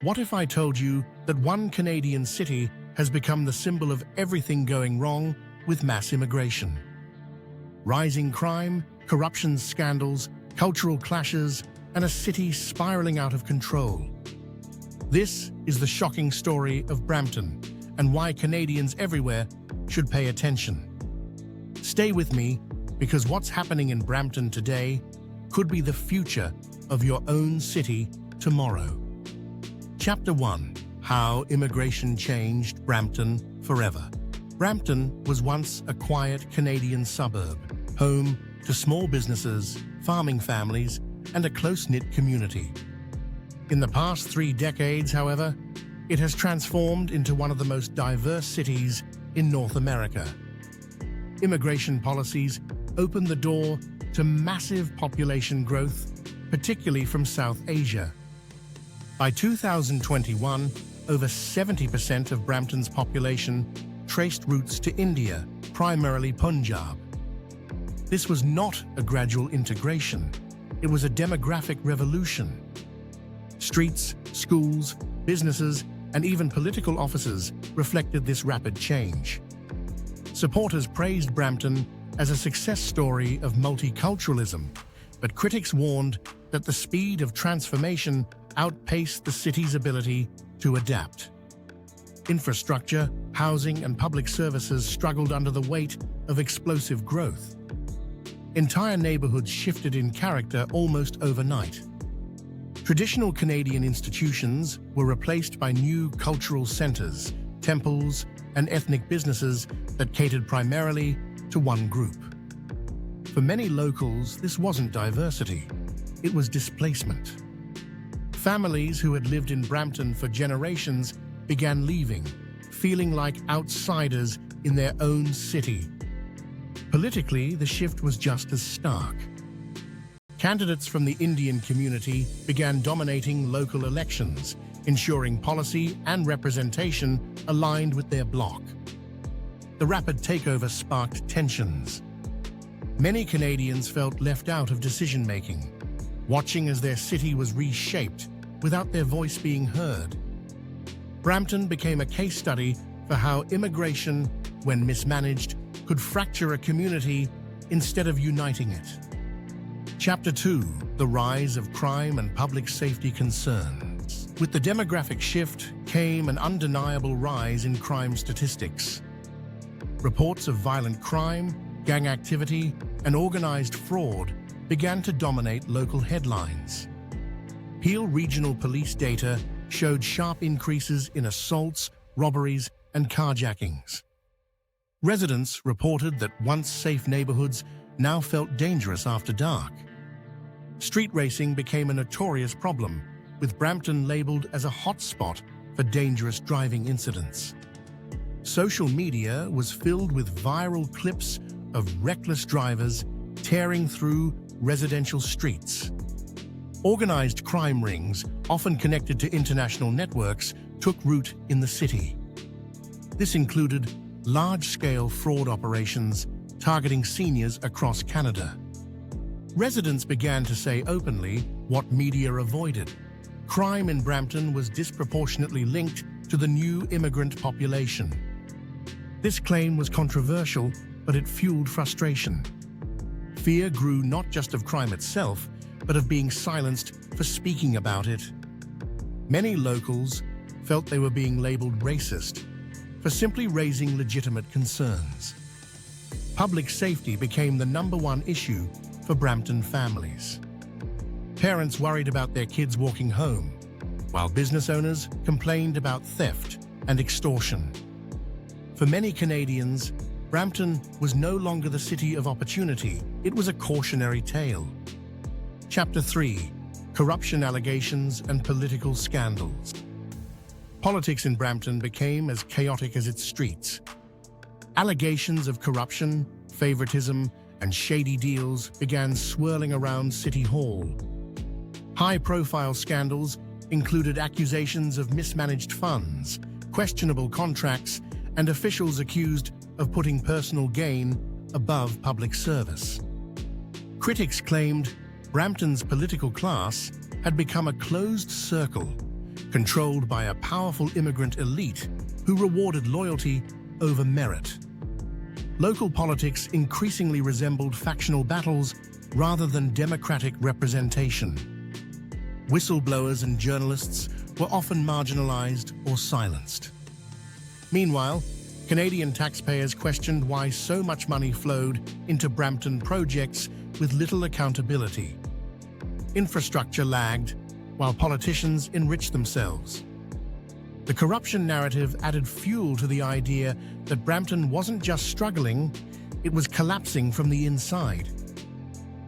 What if I told you that one Canadian city has become the symbol of everything going wrong with mass immigration? Rising crime, corruption scandals, cultural clashes, and a city spiraling out of control. This is the shocking story of Brampton and why Canadians everywhere should pay attention. Stay with me, because what's happening in Brampton today could be the future of your own city tomorrow. Chapter 1. How Immigration Changed Brampton Forever. Brampton was once a quiet Canadian suburb, home to small businesses, farming families, and a close-knit community. In the past 3 decades, however, it has transformed into one of the most diverse cities in North America. Immigration policies opened the door to massive population growth, particularly from South Asia. By 2021, over 70% of Brampton's population traced roots to India, primarily Punjab. This was not a gradual integration, it was a demographic revolution. Streets, schools, businesses, and even political offices reflected this rapid change. Supporters praised Brampton as a success story of multiculturalism, but critics warned that the speed of transformation outpaced the city's ability to adapt. Infrastructure, housing, and public services struggled under the weight of explosive growth. Entire neighborhoods shifted in character almost overnight. Traditional Canadian institutions were replaced by new cultural centers, temples, and ethnic businesses that catered primarily to one group. For many locals, this wasn't diversity, it was displacement. Families who had lived in Brampton for generations began leaving, feeling like outsiders in their own city. Politically, the shift was just as stark. Candidates from the Indian community began dominating local elections, ensuring policy and representation aligned with their bloc. The rapid takeover sparked tensions. Many Canadians felt left out of decision-making, watching as their city was reshaped without their voice being heard. Brampton became a case study for how immigration, when mismanaged, could fracture a community instead of uniting it. Chapter 2. The Rise of Crime and Public Safety Concerns. With the demographic shift came an undeniable rise in crime statistics. Reports of violent crime, gang activity, and organized fraud began to dominate local headlines. Peel Regional Police data showed sharp increases in assaults, robberies, and carjackings. Residents reported that once safe neighborhoods now felt dangerous after dark. Street racing became a notorious problem, with Brampton labeled as a hotspot for dangerous driving incidents. Social media was filled with viral clips of reckless drivers tearing through residential streets. Organized crime rings, often connected to international networks, took root in the city. This included large-scale fraud operations targeting seniors across Canada. Residents began to say openly what media avoided. Crime in Brampton was disproportionately linked to the new immigrant population. This claim was controversial, but it fueled frustration. Fear grew not just of crime itself, but of being silenced for speaking about it. Many locals felt they were being labeled racist for simply raising legitimate concerns. Public safety became the #1 issue for Brampton families. Parents worried about their kids walking home, while business owners complained about theft and extortion. For many Canadians, Brampton was no longer the city of opportunity, it was a cautionary tale. Chapter 3. Corruption allegations and political scandals. Politics in Brampton became as chaotic as its streets. Allegations of corruption, favoritism, and shady deals began swirling around City Hall. High-profile scandals included accusations of mismanaged funds, questionable contracts, and officials accused of putting personal gain above public service. Critics claimed Brampton's political class had become a closed circle, controlled by a powerful immigrant elite who rewarded loyalty over merit. Local politics increasingly resembled factional battles rather than democratic representation. Whistleblowers and journalists were often marginalized or silenced. Meanwhile, Canadian taxpayers questioned why so much money flowed into Brampton projects with little accountability. Infrastructure lagged, while politicians enriched themselves. The corruption narrative added fuel to the idea that Brampton wasn't just struggling, it was collapsing from the inside.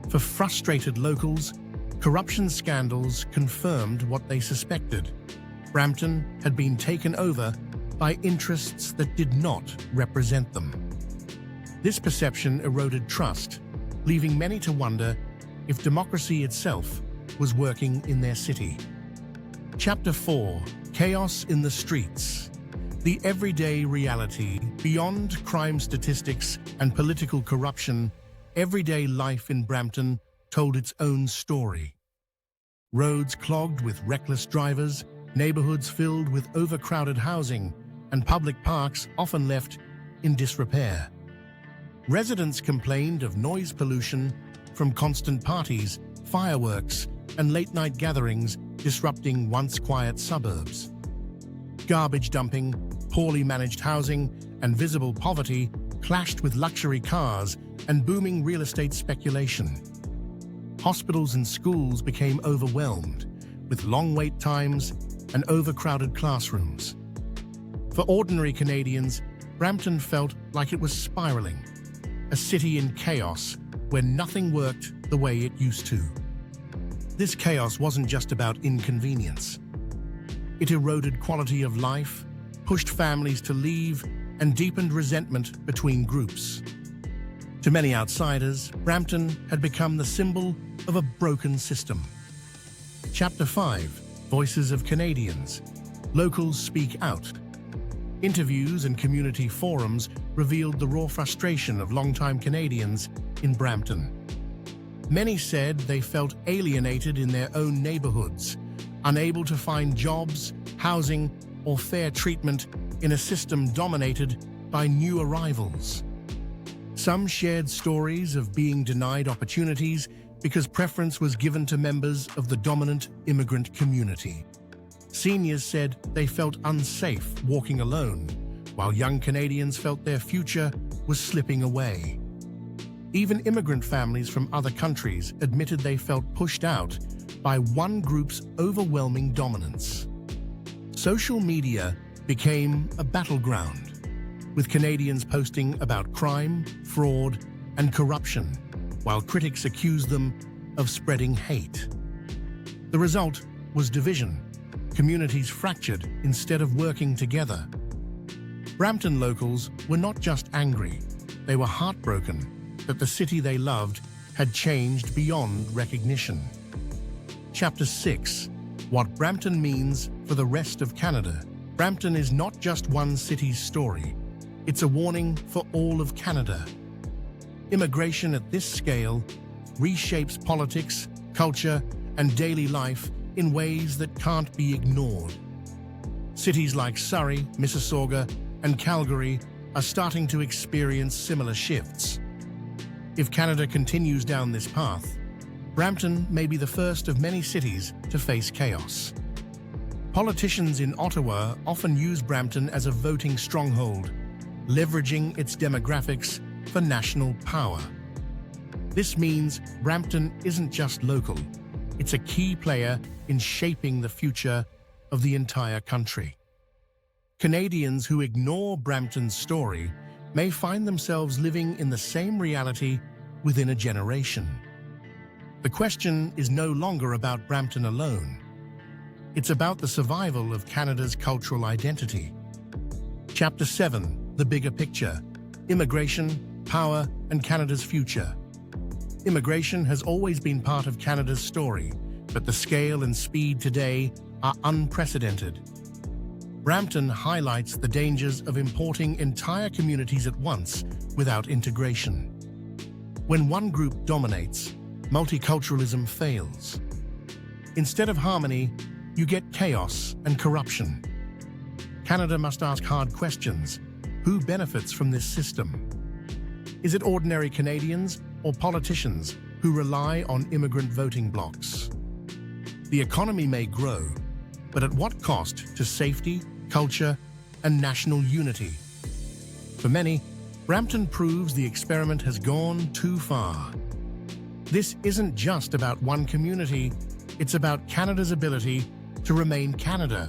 For frustrated locals, corruption scandals confirmed what they suspected. Brampton had been taken over by interests that did not represent them. This perception eroded trust, leaving many to wonder if democracy itself was working in their city. Chapter 4: Chaos in the Streets. The everyday reality. Beyond crime statistics and political corruption, everyday life in Brampton told its own story. Roads clogged with reckless drivers, neighborhoods filled with overcrowded housing, and public parks often left in disrepair. Residents complained of noise pollution from constant parties, fireworks, and late-night gatherings disrupting once quiet suburbs. Garbage dumping, poorly managed housing, and visible poverty clashed with luxury cars and booming real estate speculation. Hospitals and schools became overwhelmed, with long wait times and overcrowded classrooms. For ordinary Canadians, Brampton felt like it was spiraling, a city in chaos where nothing worked the way it used to. This chaos wasn't just about inconvenience. It eroded quality of life, pushed families to leave, and deepened resentment between groups. To many outsiders, Brampton had become the symbol of a broken system. Chapter 5: Voices of Canadians. Locals speak out. Interviews and community forums revealed the raw frustration of longtime Canadians in Brampton. Many said they felt alienated in their own neighborhoods, unable to find jobs, housing, or fair treatment in a system dominated by new arrivals. Some shared stories of being denied opportunities because preference was given to members of the dominant immigrant community. Seniors said they felt unsafe walking alone, while young Canadians felt their future was slipping away. Even immigrant families from other countries admitted they felt pushed out by one group's overwhelming dominance. Social media became a battleground, with Canadians posting about crime, fraud, and corruption, while critics accused them of spreading hate. The result was division. Communities fractured instead of working together. Brampton locals were not just angry, they were heartbroken that the city they loved had changed beyond recognition. Chapter 6: What Brampton Means for the Rest of Canada. Brampton is not just one city's story, it's a warning for all of Canada. Immigration at this scale reshapes politics, culture, and daily life in ways that can't be ignored. Cities like Surrey, Mississauga, and Calgary are starting to experience similar shifts. If Canada continues down this path, Brampton may be the first of many cities to face chaos. Politicians in Ottawa often use Brampton as a voting stronghold, leveraging its demographics for national power. This means Brampton isn't just local, it's a key player in shaping the future of the entire country. Canadians who ignore Brampton's story may find themselves living in the same reality within a generation. The question is no longer about Brampton alone. It's about the survival of Canada's cultural identity. Chapter 7: The Bigger Picture. Immigration, Power, and Canada's Future. Immigration has always been part of Canada's story, but the scale and speed today are unprecedented. Brampton highlights the dangers of importing entire communities at once without integration. When one group dominates, multiculturalism fails. Instead of harmony, you get chaos and corruption. Canada must ask hard questions. Who benefits from this system? Is it ordinary Canadians or politicians who rely on immigrant voting blocs? The economy may grow, but at what cost to safety, culture, and national unity? For many, Brampton proves the experiment has gone too far. This isn't just about one community, it's about Canada's ability to remain Canada.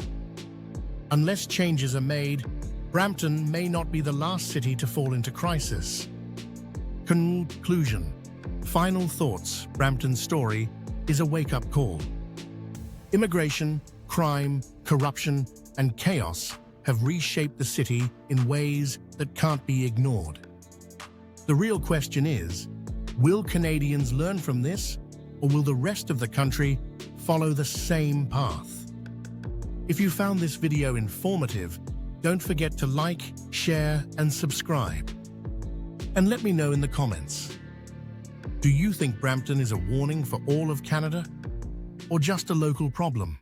Unless changes are made, Brampton may not be the last city to fall into crisis. Conclusion. Final thoughts. Brampton's story is a wake-up call. Immigration, crime, corruption, and chaos have reshaped the city in ways that can't be ignored. The real question is, will Canadians learn from this, or will the rest of the country follow the same path? If you found this video informative, don't forget to like, share, and subscribe. And let me know in the comments. Do you think Brampton is a warning for all of Canada, or just a local problem?